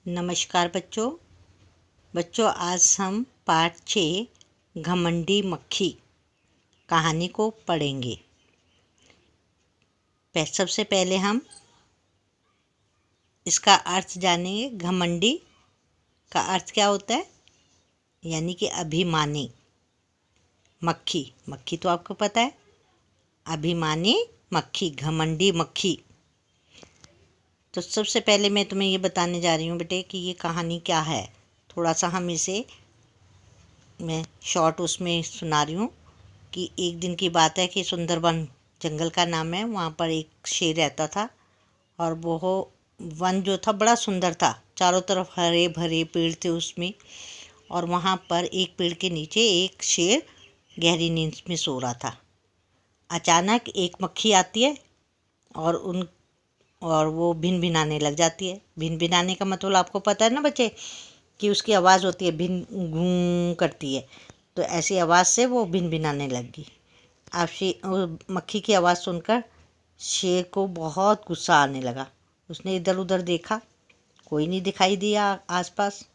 नमस्कार बच्चों आज हम पाठ 6 घमंडी मक्खी कहानी को पढ़ेंगे। सबसे पहले हम इसका अर्थ जानेंगे। घमंडी का अर्थ क्या होता है, यानी कि अभिमानी। मक्खी तो आपको पता है, अभिमानी मक्खी, घमंडी मक्खी। तो सबसे पहले मैं तुम्हें ये बताने जा रही हूँ बेटे कि ये कहानी क्या है। थोड़ा सा हम इसे मैं शॉर्ट उसमें सुना रही हूँ कि एक दिन की बात है कि सुंदरबन जंगल का नाम है। वहाँ पर एक शेर रहता था और वो वन जो था बड़ा सुंदर था। चारों तरफ हरे भरे पेड़ थे उसमें, और वहाँ पर एक पेड़ के नीचे एक शेर गहरी नींद में सो रहा था। अचानक एक मक्खी आती है और वो भिन भिनाने लग जाती है। भिन भिनाने का मतलब आपको पता है ना बच्चे, कि उसकी आवाज़ होती है, भिन गूं करती है। तो ऐसी आवाज़ से वो भिन भिनाने लगी। अब मक्खी की आवाज़ सुनकर शेर को बहुत गुस्सा आने लगा। उसने इधर उधर देखा, कोई नहीं दिखाई दिया आसपास।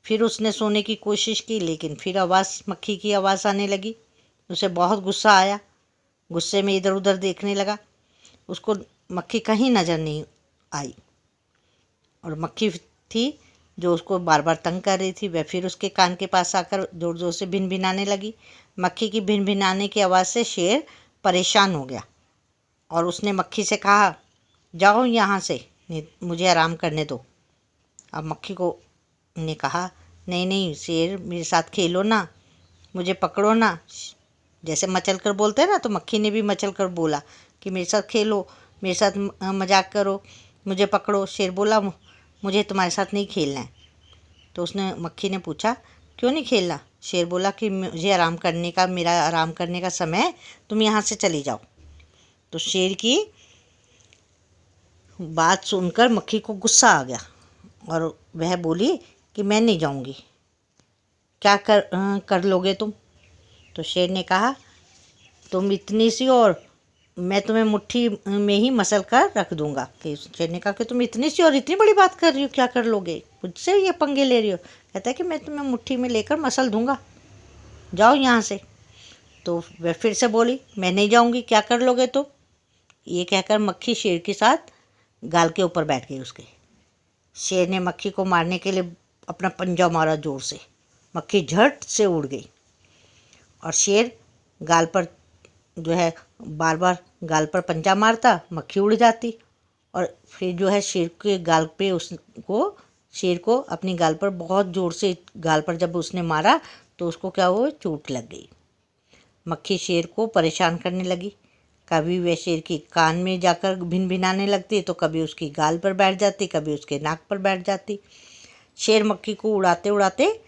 फिर उसने सोने की कोशिश की, लेकिन फिर मक्खी की आवाज़ आने लगी। उसे बहुत गुस्सा आया। गुस्से में इधर उधर देखने लगा। उसको मक्खी कहीं नज़र नहीं आई, और मक्खी थी जो उसको बार बार तंग कर रही थी। वह फिर उसके कान के पास आकर ज़ोर ज़ोर से भिन भिनाने लगी। मक्खी की भिन भिनाने की आवाज़ से शेर परेशान हो गया और उसने मक्खी से कहा, जाओ यहाँ से, मुझे आराम करने दो। अब मक्खी को ने कहा, नहीं नहीं शेर, मेरे साथ खेलो ना, मुझे पकड़ो ना। जैसे मचल कर बोलते हैं ना, तो मक्खी ने भी मचल कर बोला कि मेरे साथ खेलो, मेरे साथ मजाक करो, मुझे पकड़ो। शेर बोला, मुझे तुम्हारे साथ नहीं खेलना है। तो मक्खी ने पूछा, क्यों नहीं खेलना? शेर बोला कि मेरा आराम करने का समय है, तुम यहाँ से चली जाओ। तो शेर की बात सुनकर मक्खी को गुस्सा आ गया और वह बोली कि मैं नहीं जाऊँगी। क्या कर लोगे तुम? तो शेर ने कहा, तुम इतनी सी और मैं तुम्हें मुट्ठी में ही मसल कर रख दूंगा। कि शेर ने कहा कि तुम इतनी सी और इतनी बड़ी बात कर रही हो, क्या कर लोगे? मुझसे ये पंगे ले रही हो? कहता है कि मैं तुम्हें मुट्ठी में लेकर मसल दूंगा, जाओ यहाँ से। तो वह फिर से बोली, मैं नहीं जाऊँगी, क्या कर लोगे तुम? ये कहकर मक्खी शेर के साथ गाल के ऊपर बैठ गई उसके। शेर ने मक्खी को मारने के लिए अपना पंजा मारा जोर से। मक्खी झट से उड़ गई और शेर गाल पर जो है बार बार गाल पर पंजा मारता, मक्खी उड़ जाती। और फिर जो है शेर के गाल पे शेर को अपनी गाल पर बहुत ज़ोर से गाल पर जब उसने मारा तो उसको क्या हुआ, चोट लग गई। मक्खी शेर को परेशान करने लगी। कभी वह शेर के कान में जाकर भिन भिनाने लगती, तो कभी उसकी गाल पर बैठ जाती, कभी उसके नाक पर बैठ जाती। शेर मक्खी को उड़ाते उड़ाते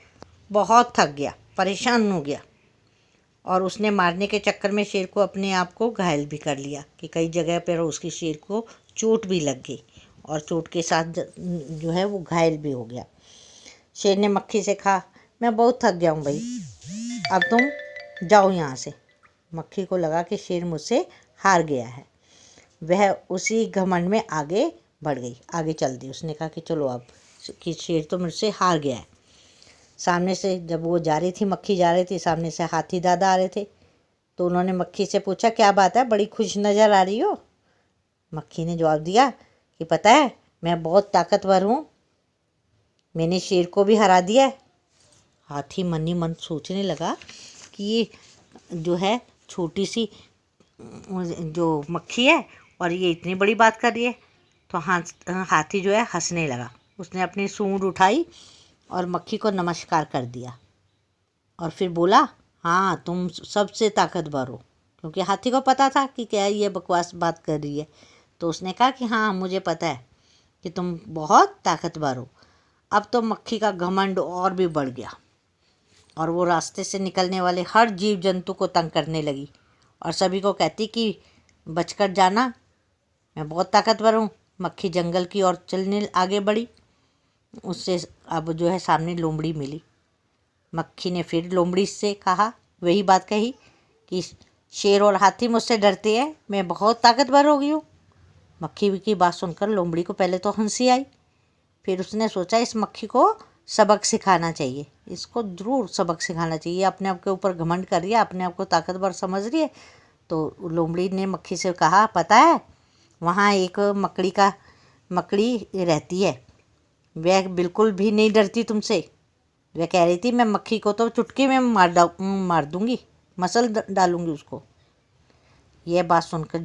बहुत थक गया, परेशान हो गया, और उसने मारने के चक्कर में शेर को अपने आप को घायल भी कर लिया कि कई जगह पर उसकी शेर को चोट भी लग गई, और चोट के साथ जो है वो घायल भी हो गया। शेर ने मक्खी से कहा, मैं बहुत थक गया हूँ भाई, अब तुम जाओ यहाँ से। मक्खी को लगा कि शेर मुझसे हार गया है। वह उसी घमंड में आगे बढ़ गई, आगे चल दी। उसने कहा कि चलो अब, कि शेर तो मुझसे हार गया है। सामने से जब वो जा रही थी, मक्खी जा रही थी, सामने से हाथी दादा आ रहे थे। तो उन्होंने मक्खी से पूछा, क्या बात है, बड़ी खुश नज़र आ रही हो? मक्खी ने जवाब दिया कि पता है, मैं बहुत ताकतवर हूँ, मैंने शेर को भी हरा दिया है। हाथी मन ही मन सोचने लगा कि ये जो है छोटी सी जो मक्खी है और ये इतनी बड़ी बात कर रही है। तो हाथी जो है हंसने लगा। उसने अपनी सूंड उठाई और मक्खी को नमस्कार कर दिया और फिर बोला, हाँ तुम सबसे ताकतवर हो। क्योंकि हाथी को पता था कि क्या ये बकवास बात कर रही है। तो उसने कहा कि हाँ मुझे पता है कि तुम बहुत ताकतवर हो। अब तो मक्खी का घमंड और भी बढ़ गया और वो रास्ते से निकलने वाले हर जीव जंतु को तंग करने लगी और सभी को कहती कि बचकर जाना, मैं बहुत ताकतवर हूँ। मक्खी जंगल की ओर चलने आगे बढ़ी। उससे अब जो है सामने लोमड़ी मिली। मक्खी ने फिर लोमड़ी से कहा, वही बात कही कि शेर और हाथी मुझसे डरते हैं, मैं बहुत ताकतवर हो गई हूँ। मक्खी की बात सुनकर लोमड़ी को पहले तो हंसी आई, फिर उसने सोचा इस मक्खी को सबक सिखाना चाहिए, इसको ज़रूर सबक सिखाना चाहिए, अपने आप के ऊपर घमंड कर रही है, अपने आप को ताकतवर समझ रही है। तो लोमड़ी ने मक्खी से कहा, पता है वहाँ एक मकड़ी रहती है, वह बिल्कुल भी नहीं डरती तुमसे। वह कह रही थी मैं मक्खी को तो चुटकी में मार दूंगी, मसल डालूंगी उसको। यह बात सुनकर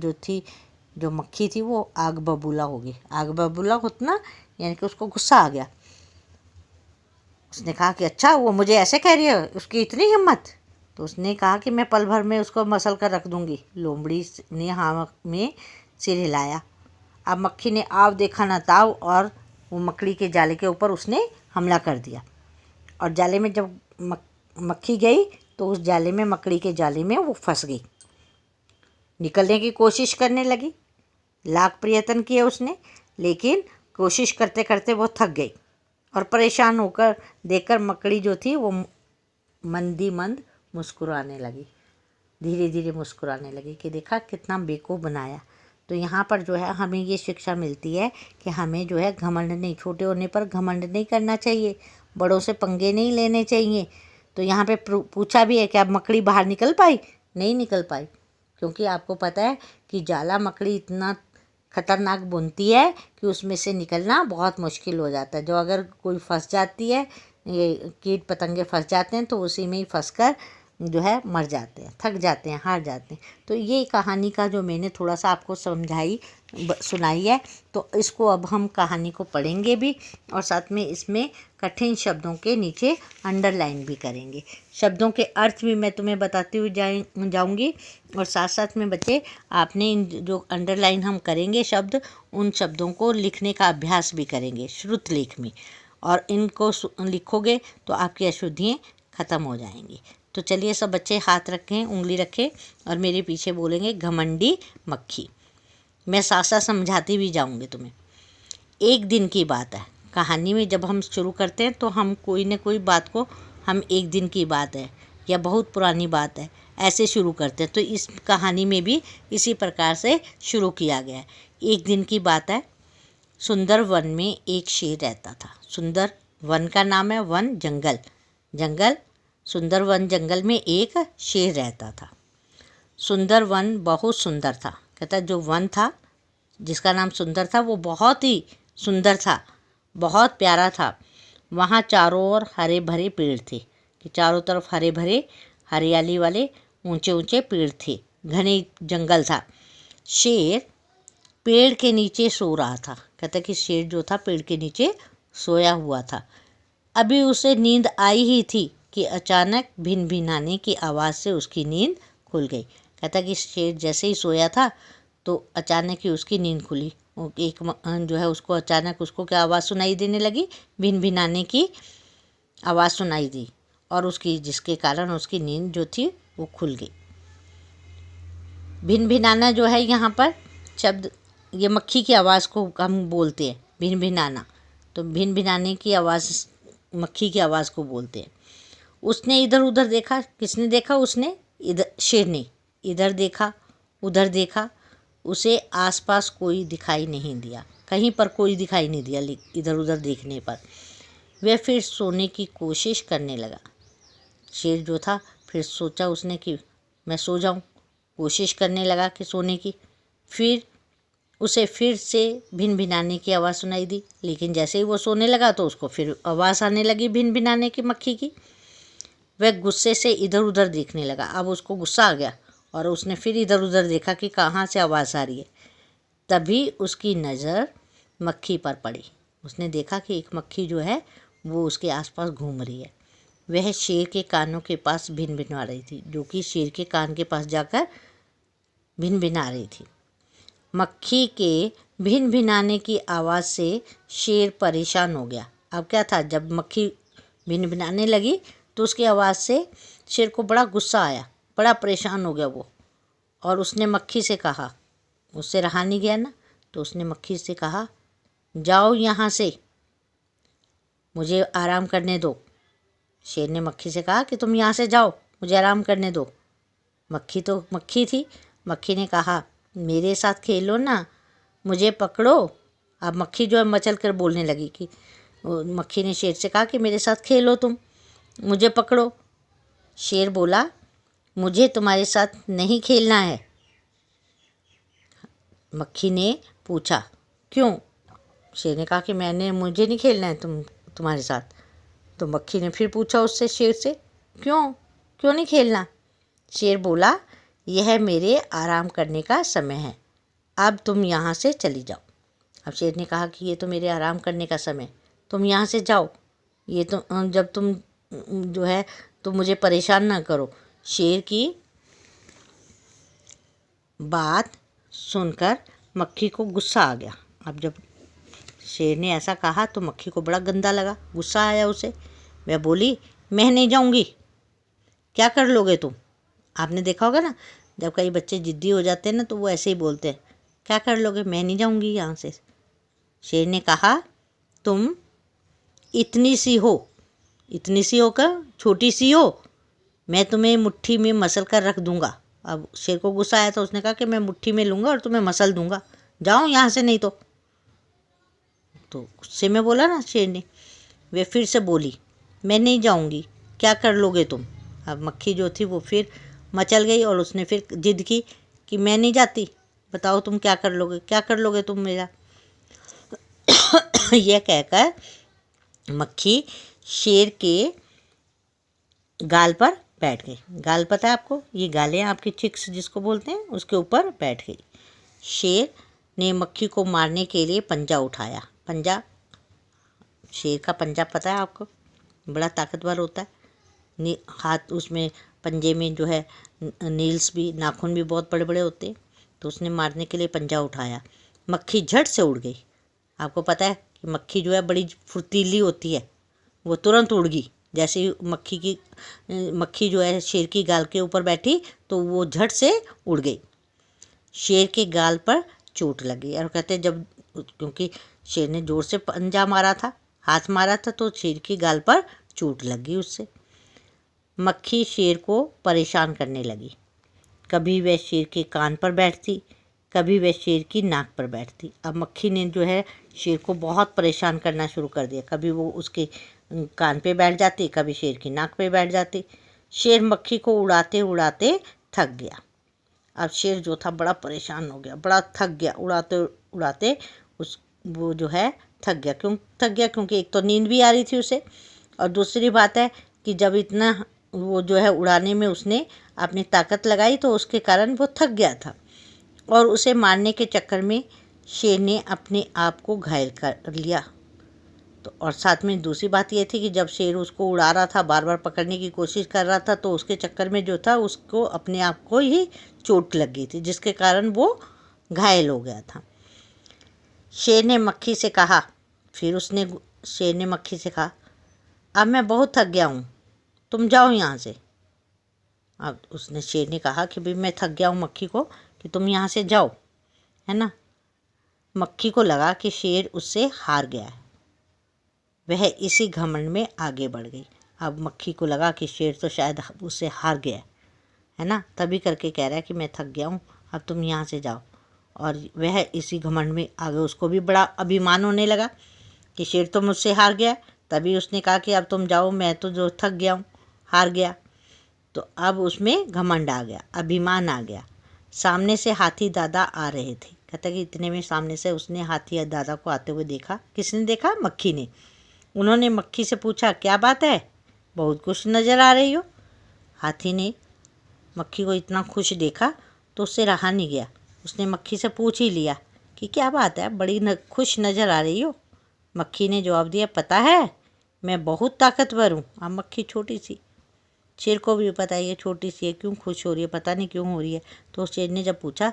जो मक्खी थी वो आग बबूला हो गई। आग बबूला होना यानी कि उसको गुस्सा आ गया। उसने कहा कि अच्छा वो मुझे ऐसे कह रही है, उसकी इतनी हिम्मत। तो उसने कहा कि मैं पल भर में उसको मसल कर रख दूंगी। लोमड़ी ने हाँ में सिर हिलाया। अब मक्खी ने आव देखा ना ताव और वो मकड़ी के जाले के ऊपर उसने हमला कर दिया। और जाले में जब मक्खी गई तो उस जाले में, मकड़ी के जाले में वो फंस गई। निकलने की कोशिश करने लगी, लाख प्रयत्न किए उसने, लेकिन कोशिश करते करते वो थक गई और परेशान होकर देखकर मकड़ी जो थी वो मंद मुस्कुराने लगी, धीरे धीरे मुस्कुराने लगी कि देखा कितना बेवकूफ़ बनाया। तो यहाँ पर जो है हमें ये शिक्षा मिलती है कि हमें जो है घमंड नहीं, छोटे होने पर घमंड नहीं करना चाहिए, बड़ों से पंगे नहीं लेने चाहिए। तो यहाँ पे पूछा भी है कि अब मकड़ी बाहर निकल पाई? नहीं निकल पाई, क्योंकि आपको पता है कि जाला मकड़ी इतना खतरनाक बुनती है कि उसमें से निकलना बहुत मुश्किल हो जाता है। जो अगर कोई फंस जाती है, ये कीट पतंगे फंस जाते हैं तो उसी में ही फंसकर जो है मर जाते हैं, थक जाते हैं, हार जाते हैं। तो ये कहानी का जो मैंने थोड़ा सा आपको सुनाई है, तो इसको अब हम कहानी को पढ़ेंगे भी और साथ में इसमें कठिन शब्दों के नीचे अंडरलाइन भी करेंगे। शब्दों के अर्थ भी मैं तुम्हें बताती हुई जाऊंगी और साथ साथ में बच्चे आपने जो अंडरलाइन हम करेंगे शब्द, उन शब्दों को लिखने का अभ्यास भी करेंगे श्रुत लेख में, और इनको लिखोगे तो आपकी अशुद्धियाँ ख़त्म हो जाएंगी। तो चलिए सब बच्चे हाथ रखें, उंगली रखें और मेरे पीछे बोलेंगे घमंडी मक्खी। मैं साथ साथ समझाती भी जाऊंगी तुम्हें। एक दिन की बात है। कहानी में जब हम शुरू करते हैं तो हम कोई न कोई बात को हम एक दिन की बात है या बहुत पुरानी बात है ऐसे शुरू करते हैं। तो इस कहानी में भी इसी प्रकार से शुरू किया गया है। एक दिन की बात है। सुंदर वन में एक शेर रहता था। सुंदर वन का नाम है वन, जंगल, जंगल, सुंदर वन जंगल में एक शेर रहता था। सुंदर वन बहुत सुंदर था। कहता जो वन था जिसका नाम सुंदर था वो बहुत ही सुंदर था, बहुत प्यारा था। वहाँ चारों ओर हरे भरे पेड़ थे, कि चारों तरफ हरे भरे हरियाली वाले ऊंचे ऊंचे पेड़ थे, घने जंगल था। शेर पेड़ के नीचे सो रहा था। कहता कि शेर जो था पेड़ के नीचे सोया हुआ था। अभी उसे नींद आई ही थी कि अचानक भिन भिनाने की आवाज़ से उसकी नींद खुल गई। कहता कि शेर जैसे ही सोया था तो अचानक ही उसकी नींद खुली। एक जो है उसको अचानक उसको क्या आवाज़ सुनाई देने लगी, भिन भिनाने की आवाज़ सुनाई दी, और उसकी जिसके कारण उसकी नींद जो थी वो खुल गई। भिन भिनाना जो है यहाँ पर शब्द, ये मक्खी की आवाज़ को हम बोलते हैं भिन भिनाना। तो भिन भिनाने की आवाज़ मक्खी की आवाज़ को बोलते हैं। उसने इधर उधर देखा। किसने देखा? उसने, इधर शेर ने इधर देखा, उधर देखा। उसे आसपास कोई दिखाई नहीं दिया, कहीं पर कोई दिखाई नहीं दिया। इधर उधर देखने पर वह फिर सोने की कोशिश करने लगा। शेर जो था फिर सोचा उसने कि मैं सो जाऊं, कोशिश करने लगा कि सोने की। फिर उसे फिर से भिन भिनाने की आवाज़ सुनाई दी, लेकिन जैसे ही वो सोने लगा तो उसको फिर आवाज़ आने लगी भिन भिनाने की मक्खी की। वह गुस्से से इधर उधर देखने लगा। अब उसको गुस्सा आ गया और उसने फिर इधर उधर देखा कि कहाँ से आवाज़ आ रही है। तभी उसकी नज़र मक्खी पर पड़ी। उसने देखा कि एक मक्खी जो है वो उसके आसपास घूम रही है। वह शेर के कानों के पास भिन भिना रही थी, जो कि शेर के कान के पास जाकर भिन भिना रही थी। मक्खी के भिन भिनाने की आवाज़ से शेर परेशान हो गया। अब क्या था, जब मक्खी भिन भिनाने लगी तो उसकी आवाज़ से शेर को बड़ा गुस्सा आया, बड़ा परेशान हो गया वो। और उसने मक्खी से कहा, उससे रहा नहीं गया ना, तो उसने मक्खी से कहा जाओ यहाँ से, मुझे आराम करने दो। शेर ने मक्खी से कहा कि तुम यहाँ से जाओ, मुझे आराम करने दो। मक्खी तो मक्खी थी। मक्खी ने कहा मेरे साथ खेलो ना, मुझे पकड़ो, अब मक्खी जो है मचल कर बोलने लगी कि मक्खी ने शेर से कहा कि मेरे साथ खेलो, तुम मुझे पकड़ो। शेर बोला, मुझे तुम्हारे साथ नहीं खेलना है। मक्खी ने पूछा, क्यों? शेर ने कहा कि मुझे नहीं खेलना है तुम्हारे साथ। तो मक्खी ने फिर पूछा उससे, शेर से, क्यों क्यों नहीं खेलना? शेर बोला, यह मेरे आराम करने का समय है, अब तुम यहाँ से चली जाओ। अब शेर ने कहा कि ये तो मेरे आराम करने का समय, तुम यहाँ से जाओ, ये तो जब तुम जो है तो मुझे परेशान ना करो। शेर की बात सुनकर मक्खी को गुस्सा आ गया। अब जब शेर ने ऐसा कहा तो मक्खी को बड़ा गंदा लगा, गुस्सा आया उसे। वह बोली, मैं नहीं जाऊंगी। क्या कर लोगे तुम? आपने देखा होगा ना, जब कई बच्चे जिद्दी हो जाते हैं ना तो वो ऐसे ही बोलते हैं, क्या कर लोगे? मैं नहीं जाऊंगी यहाँ से। शेर ने कहा, तुम इतनी सी होकर छोटी सी हो, मैं तुम्हें मुट्ठी में मसल कर रख दूंगा। अब शेर को गुस्सा आया तो उसने कहा कि मैं मुट्ठी में लूँगा और तुम्हें मसल दूंगा, जाओ यहाँ से, नहीं तो गुस्से में बोला ना शेर ने। वे फिर से बोली, मैं नहीं जाऊंगी, क्या कर लोगे तुम? अब मक्खी जो थी वो फिर मचल गई और उसने फिर जिद की कि मैं नहीं जाती, बताओ तुम क्या कर लोगे तुम मेरा? यह कहकर मक्खी शेर के गाल पर बैठ गई। गाल पता है आपको? ये गालें आपकी चिक्स जिसको बोलते हैं, उसके ऊपर बैठ गई। शेर ने मक्खी को मारने के लिए पंजा उठाया। पंजा, शेर का पंजा पता है आपको? बड़ा ताकतवर होता है। हाथ उसमें पंजे में जो है नील्स भी, नाखून भी बहुत बड़े बड़े होते हैं। तो उसने मारने के लिए पंजा उठाया। मक्खी झट से उड़ गई। आपको पता है कि मक्खी जो है बड़ी फुर्तीली होती है, वो तुरंत उड़ गई। जैसे ही मक्खी जो है शेर की गाल के ऊपर बैठी तो वो झट से उड़ गई। शेर के गाल पर चोट लगी और कहते जब, क्योंकि शेर ने जोर से पंजा मारा था, हाथ मारा था, तो शेर की गाल पर चोट लगी उससे। मक्खी शेर को परेशान करने लगी। कभी वह शेर के कान पर बैठती, कभी वह शेर की नाक पर बैठती। अब मक्खी ने जो है शेर को बहुत परेशान करना शुरू कर दिया। कभी वो उसके कान पे बैठ जाती, कभी शेर की नाक पे बैठ जाती। शेर मक्खी को उड़ाते उड़ाते थक गया। अब शेर जो था बड़ा परेशान हो गया, बड़ा थक गया। उड़ाते उड़ाते वो जो है थक गया। क्यों थक गया? क्योंकि एक तो नींद भी आ रही थी उसे, और दूसरी बात है कि जब इतना वो जो है उड़ाने में उसने अपनी ताकत लगाई तो उसके कारण वो थक गया था। और उसे मारने के चक्कर में शेर ने अपने आप को घायल कर लिया। तो और साथ में दूसरी बात ये थी कि जब शेर उसको उड़ा रहा था, बार बार पकड़ने की कोशिश कर रहा था, तो उसके चक्कर में जो था उसको अपने आप को ही चोट लग गई थी, जिसके कारण वो घायल हो गया था। शेर ने मक्खी से कहा, शेर ने मक्खी से कहा, अब मैं बहुत थक गया हूँ, तुम जाओ यहाँ से। अब शेर ने कहा कि भाई मैं थक गया हूँ मक्खी को, कि तुम यहाँ से जाओ, है ना। मक्खी को लगा कि शेर उससे हार गया है। वह इसी घमंड में आगे बढ़ गई। अब मक्खी को लगा कि शेर तो शायद उससे हार गया है ना, तभी करके कह रहा है कि मैं थक गया हूँ, अब तुम यहाँ से जाओ। और वह इसी घमंड में आगे, उसको भी बड़ा अभिमान होने लगा कि शेर तो मुझसे हार गया। तभी उसने कहा कि अब तुम जाओ, मैं तो जो थक गया हूँ, हार गया। तो अब उसमें घमंड आ गया, अभिमान आ गया। सामने से हाथी दादा आ रहे थे। कहता कि इतने में सामने से उसने हाथी दादा को आते हुए देखा। किसने देखा? मक्खी ने। उन्होंने मक्खी से पूछा, क्या बात है, बहुत खुश नज़र आ रही हो। हाथी ने मक्खी को इतना खुश देखा तो उससे रहा नहीं गया। उसने मक्खी से पूछ ही लिया कि क्या बात है, बड़ी खुश नज़र आ रही हो। मक्खी ने जवाब दिया, पता है मैं बहुत ताकतवर हूँ। अब मक्खी छोटी सी, शेर को भी पता है ये छोटी सी है, क्यों खुश हो रही है, पता नहीं क्यों हो रही है। तो शेर ने जब पूछा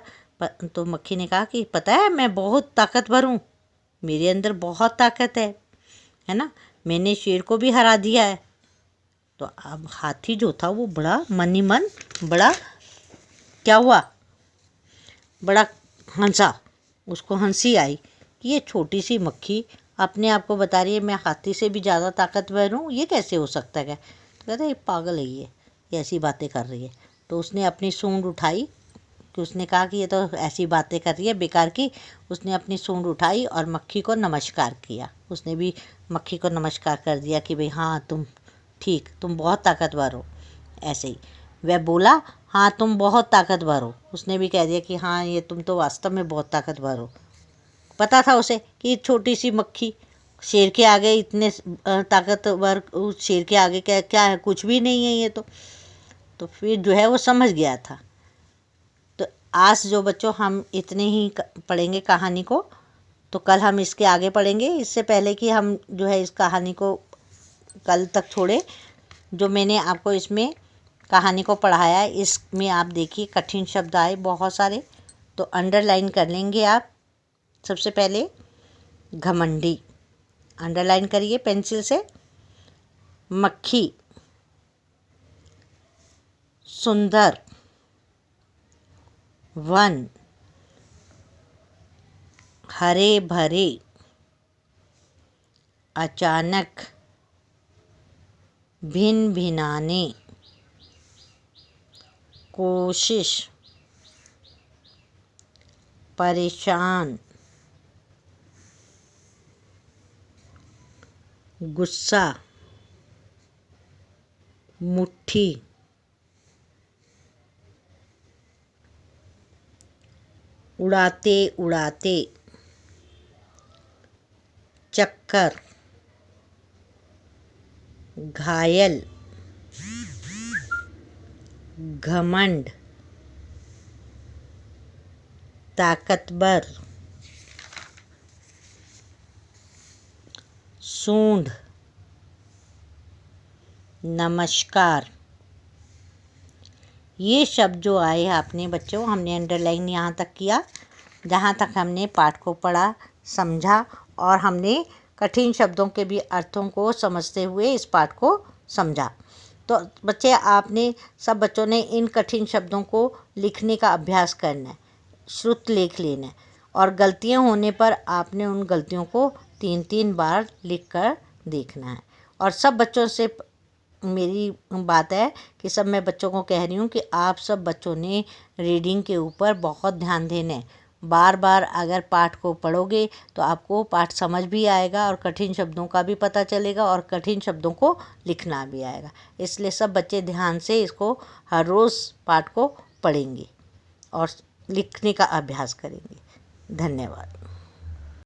तो मक्खी ने कहा कि पता है मैं बहुत ताकतवर हूँ, मेरे अंदर बहुत ताकत है ना, मैंने शेर को भी हरा दिया है। तो अब हाथी जो था वो बड़ा मन ही मन बड़ा क्या हुआ, बड़ा हंसा। उसको हंसी आई कि ये छोटी सी मक्खी अपने आप को बता रही है मैं हाथी से भी ज़्यादा ताकतवर हूँ, ये कैसे हो सकता है? तो कहता है ये पागल है, ये ऐसी बातें कर रही है। तो उसने अपनी सूंड उठाई, कि उसने कहा कि ये तो ऐसी बातें कर रही है बेकार की। उसने अपनी सूंड उठाई और मक्खी को नमस्कार किया। उसने भी मक्खी को नमस्कार कर दिया कि भाई हाँ तुम ठीक, तुम बहुत ताकतवर हो। ऐसे ही वह बोला हाँ तुम बहुत ताकतवर हो। उसने भी कह दिया कि हाँ ये तुम तो वास्तव में बहुत ताकतवर हो। पता था उसे कि छोटी सी मक्खी शेर के आगे इतने ताकतवर, उस शेर के आगे क्या क्या है, कुछ भी नहीं है ये तो फिर जो है वो समझ गया था। तो आज जो बच्चों हम इतने ही पढ़ेंगे कहानी को, तो कल हम इसके आगे पढ़ेंगे। इससे पहले कि हम जो है इस कहानी को कल तक छोड़े, जो मैंने आपको इसमें कहानी को पढ़ाया है, इसमें आप देखिए कठिन शब्द आए बहुत सारे, तो अंडरलाइन कर लेंगे आप। सबसे पहले घमंडी, अंडरलाइन करिए पेंसिल से। मक्खी, सुंदर, वन, हरे भरे, अचानक, भिन भिनाने, कोशिश, परेशान, गुस्सा, मुट्ठी, उड़ाते उड़ाते, चक्कर, घायल, घमंड, ताकतवर, सूंड, नमस्कार। ये शब्द जो आए आपने बच्चों, हमने अंडरलाइन यहाँ तक किया जहाँ तक हमने पाठ को पढ़ा, समझा, और हमने कठिन शब्दों के भी अर्थों को समझते हुए इस पाठ को समझा। तो बच्चे आपने सब बच्चों ने इन कठिन शब्दों को लिखने का अभ्यास करना है, श्रुत लेख लेना है, और गलतियाँ होने पर आपने उन गलतियों को 3-3 बार लिख कर देखना है। और सब बच्चों से मेरी बात है कि सब मैं बच्चों को कह रही हूँ कि आप सब बच्चों ने रीडिंग के ऊपर बहुत ध्यान देना है। बार बार अगर पाठ को पढ़ोगे तो आपको पाठ समझ भी आएगा और कठिन शब्दों का भी पता चलेगा और कठिन शब्दों को लिखना भी आएगा। इसलिए सब बच्चे ध्यान से इसको हर रोज़ पाठ को पढ़ेंगे और लिखने का अभ्यास करेंगे। धन्यवाद।